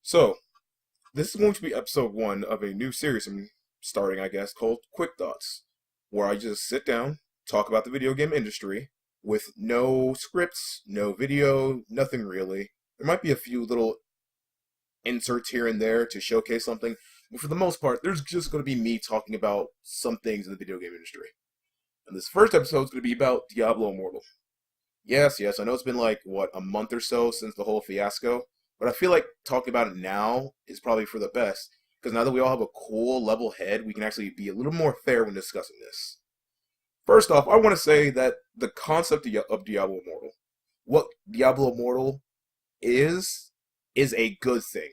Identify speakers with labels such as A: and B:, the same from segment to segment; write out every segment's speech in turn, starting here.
A: So, this is going to be episode one of a new series I'm starting, I guess, called Quick Thoughts, where I just sit down, talk about the video game industry, with no scripts, no video, nothing really. There might be a few little inserts here and there to showcase something, but for the most part, there's just going to be me talking about some things in the video game industry. And this first episode is going to be about Diablo Immortal. Yes, I know it's been like, what, a month or so since the whole fiasco, but I feel like talking about it now is probably for the best, because now that we all have a cool level head, we can actually be a little more fair when discussing this. First off, I want to say that the concept of Diablo Immortal, what Diablo Immortal is a good thing.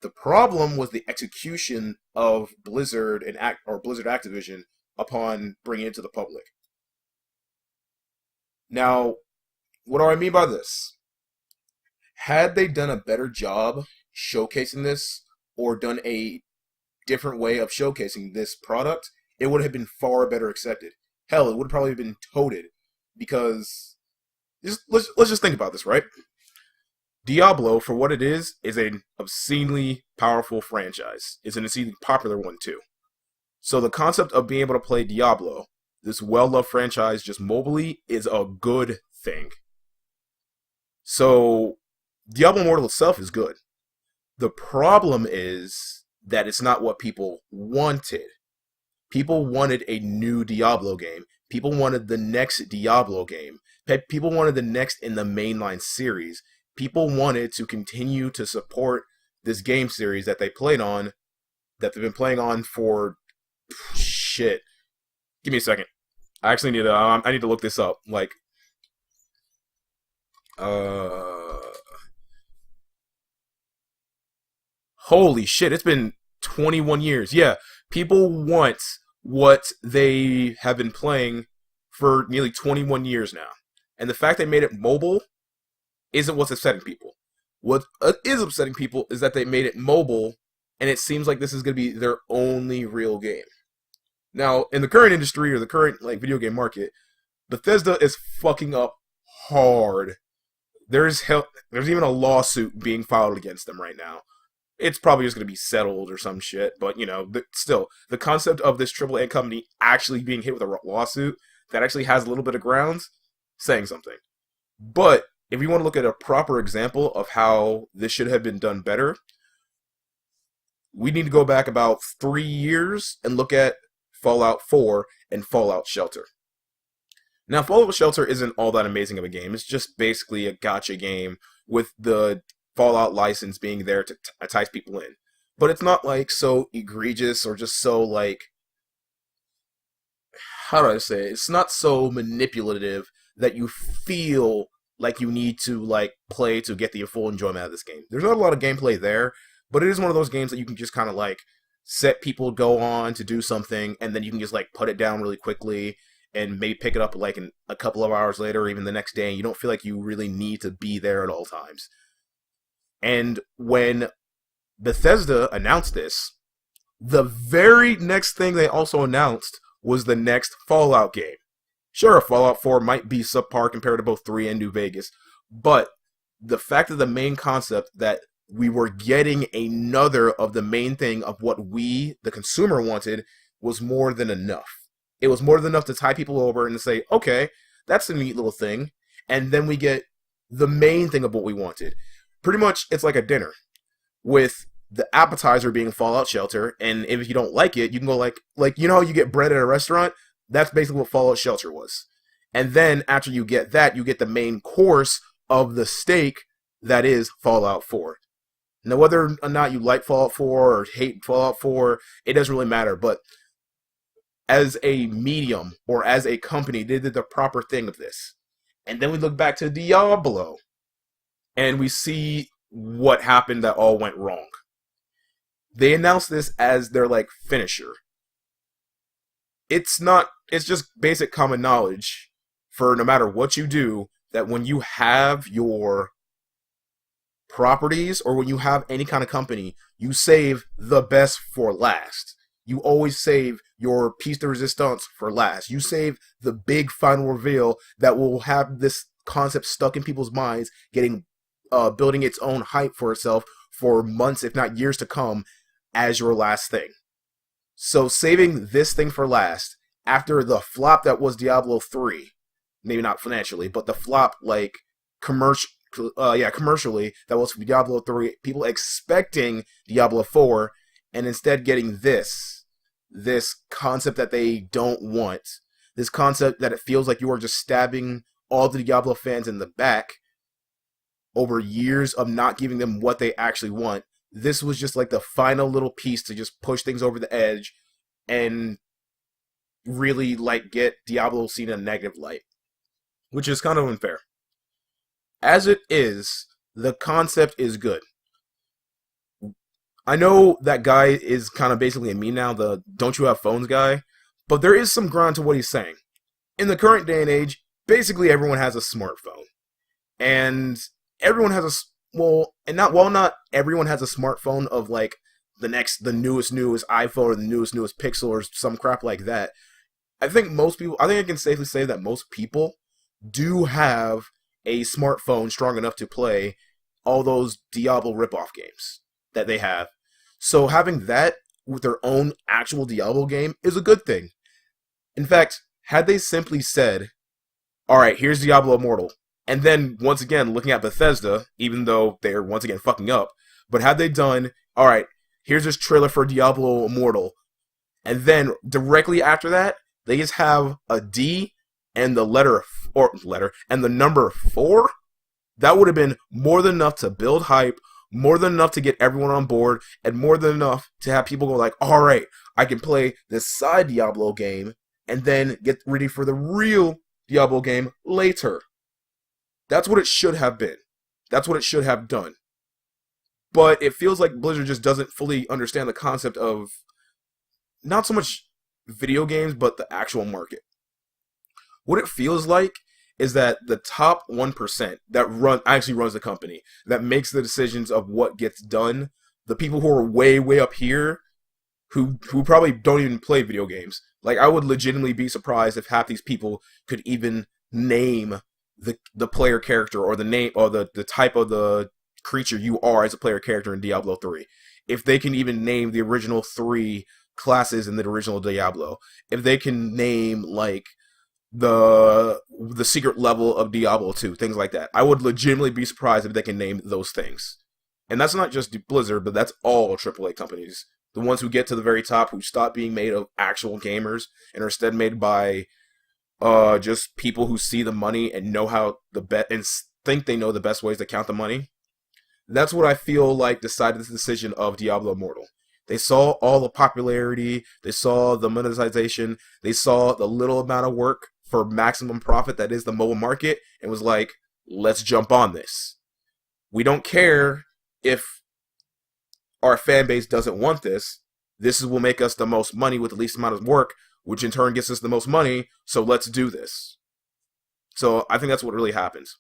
A: The problem was the execution of Blizzard or Blizzard Activision upon bringing it to the public. Now, what do I mean by this? Had they done a better job showcasing this, or done a different way of showcasing this product, it would have been far better accepted. Hell, it would have probably been toted, because let's just think about this, right? Diablo, for what it is an obscenely powerful franchise. It's an obscenely popular one too. So the concept of being able to play Diablo, this well-loved franchise, just mobilely, is a good thing. So Diablo Immortal itself is good. The problem is that it's not what people wanted. People wanted a new Diablo game. People wanted the next Diablo game. People wanted the next in the mainline series. People wanted to continue to support this game series that they've been playing on for shit. Give me a second. I actually need to. I need to look this up. Holy shit! It's been 21 years. Yeah, people want what they have been playing for nearly 21 years now, and the fact they made it mobile isn't what's upsetting people. What is upsetting people is that they made it mobile, and it seems like this is going to be their only real game. Now, in the current industry, or the current video game market, Bethesda is fucking up hard. There's even a lawsuit being filed against them right now. It's probably just going to be settled or some shit, but still, the concept of this AAA company actually being hit with a lawsuit that actually has a little bit of grounds, saying something. But if you want to look at a proper example of how this should have been done better, we need to go back about 3 years and look at Fallout 4 and Fallout Shelter. Now, Fallout Shelter isn't all that amazing of a game. It's just basically a gacha game with the Fallout license being there to entice people in. But it's not so egregious or just so how do I say it? It's not so manipulative that you feel like you need to play to get the full enjoyment out of this game. There's not a lot of gameplay there, but it is one of those games that you can just kind of set people go on to do something, and then you can just put it down really quickly and maybe pick it up in a couple of hours later or even the next day, and you don't feel like you really need to be there at all times. And when Bethesda announced this, the very next thing they also announced was the next Fallout game. Sure, Fallout 4 might be subpar compared to both 3 and New Vegas, but the fact of the main concept that we were getting another of the main thing of what we, the consumer, wanted was more than enough. It was more than enough to tie people over and to say, okay, that's a neat little thing. And then we get the main thing of what we wanted. Pretty much, it's like a dinner with the appetizer being Fallout Shelter, and if you don't like it, you can go how you get bread at a restaurant? That's basically what Fallout Shelter was. And then after you get that, you get the main course of the steak that is Fallout 4. Now, whether or not you like Fallout 4 or hate Fallout 4, it doesn't really matter. But as a medium or as a company, they did the proper thing of this. And then we look back to Diablo, and we see what happened that all went wrong. They announced this as their finisher. It's just basic common knowledge for no matter what you do, that when you have your properties or when you have any kind of company, you save the best for last. You always save your piece de resistance for last. You save the big final reveal that will have this concept stuck in people's minds, building its own hype for itself for months, if not years to come, as your last thing. So saving this thing for last, after the flop that was Diablo 3, maybe not financially, but the flop, like, commercial, commercially, that was Diablo 3, people expecting Diablo 4, and instead getting this concept that they don't want, this concept that it feels like you are just stabbing all the Diablo fans in the back over years of not giving them what they actually want. This was just like the final little piece to just push things over the edge and really like get Diablo seen in a negative light, which is kind of unfair. As it is, the concept is good. I know that guy is kind of basically a meme now, the don't you have phones guy, but there is some ground to what he's saying. In the current day and age, basically everyone has a smartphone. And everyone has not everyone has a smartphone of like the newest iPhone or the newest Pixel or some crap like that. I think I can safely say that most people do have a smartphone strong enough to play all those Diablo ripoff games that they have. So having that with their own actual Diablo game is a good thing. In fact, had they simply said, alright, here's Diablo Immortal, and then, once again, looking at Bethesda, even though they're once again fucking up, but had they done, alright, here's this trailer for Diablo Immortal, and then directly after that, they just have a D and the and the number 4, that would have been more than enough to build hype, more than enough to get everyone on board, and more than enough to have people go like, alright, I can play this side Diablo game, and then get ready for the real Diablo game later. That's what it should have been. That's what it should have done. But it feels like Blizzard just doesn't fully understand the concept of not so much video games, but the actual market. What it feels like is that the top 1% that actually runs the company, that makes the decisions of what gets done, the people who are way, way up here, who probably don't even play video games. Like, I would legitimately be surprised if half these people could even name the player character or the name or the type of the creature you are as a player character in Diablo 3. If they can even name the original 3 classes in the original Diablo. If they can name like the secret level of Diablo 2, things like that. I would legitimately be surprised if they can name those things. And that's not just Blizzard, but that's all AAA companies. The ones who get to the very top, who stop being made of actual gamers and are instead made by just people who see the money and know how and think they know the best ways to count the money. That's what I feel like decided the decision of Diablo Immortal. They saw all the popularity, they saw the monetization, they saw the little amount of work for maximum profit that is the mobile market, and was like, let's jump on this. We don't care if our fan base doesn't want this. This will make us the most money with the least amount of work, which in turn gets us the most money, so let's do this. So I think that's what really happens.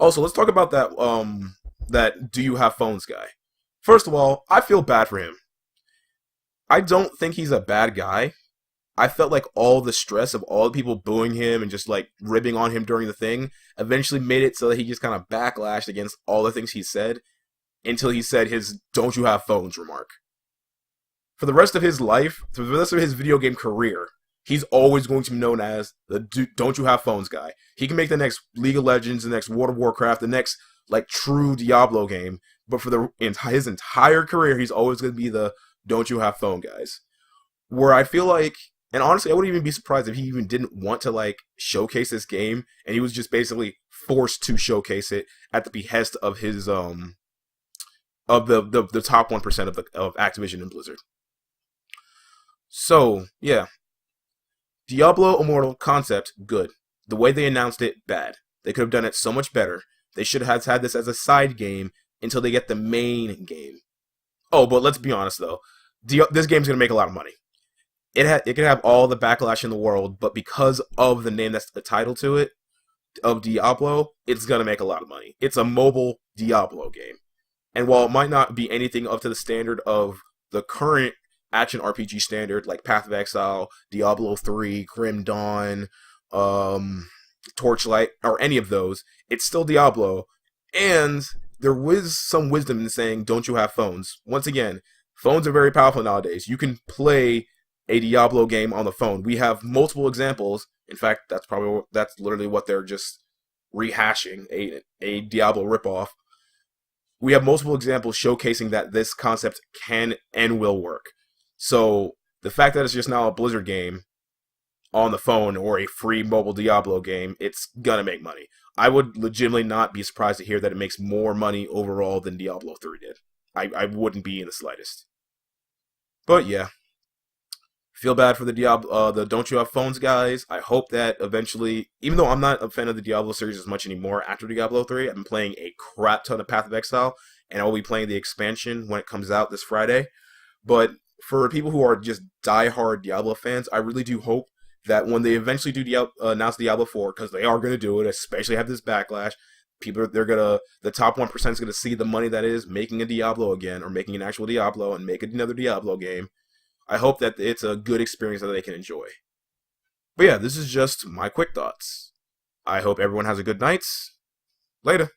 A: Also, let's talk about that do you have phones guy. First of all, I feel bad for him. I don't think he's a bad guy. I felt like all the stress of all the people booing him and just like ribbing on him during the thing eventually made it so that he just kind of backlashed against all the things he said until he said his "don't you have phones" remark. For the rest of his life, for the rest of his video game career, he's always going to be known as the "don't you have phones" guy. He can make the next League of Legends, the next World of Warcraft, the next like true Diablo game, but for his entire career, he's always going to be the "don't you have phone" guys. Where I feel like, and honestly, I wouldn't even be surprised if he even didn't want to like showcase this game, and he was just basically forced to showcase it at the behest of his of the top 1% of Activision and Blizzard. So yeah, Diablo Immortal concept good. The way they announced it bad. They could have done it so much better. They should have had this as a side game until they get the main game. Oh, but let's be honest though, this game's gonna make a lot of money. It could have all the backlash in the world, but because of the name that's the title to it, of Diablo, it's gonna make a lot of money. It's a mobile Diablo game. And while it might not be anything up to the standard of the current action RPG standard, like Path of Exile, Diablo 3, Grim Dawn, Torchlight, or any of those, it's still Diablo, and there was some wisdom in saying, don't you have phones? Once again, phones are very powerful nowadays. You can play a Diablo game on the phone. We have multiple examples. In fact, that's literally what they're just rehashing, a Diablo ripoff. We have multiple examples showcasing that this concept can and will work. So the fact that it's just now a Blizzard game on the phone or a free mobile Diablo game, it's gonna make money. I would legitimately not be surprised to hear that it makes more money overall than Diablo 3 did. I wouldn't be in the slightest. But yeah, feel bad for the the Don't You Have Phones guys. I hope that eventually, even though I'm not a fan of the Diablo series as much anymore after Diablo 3, I've been playing a crap ton of Path of Exile, and I will be playing the expansion when it comes out this Friday. But for people who are just die-hard Diablo fans, I really do hope that when they eventually do announce Diablo 4, because they are going to do it, especially have this backlash, the top 1% is gonna see the money that is making a Diablo again, or making an actual Diablo and make another Diablo game. I hope that it's a good experience that they can enjoy. But yeah, this is just my quick thoughts. I hope everyone has a good night. Later.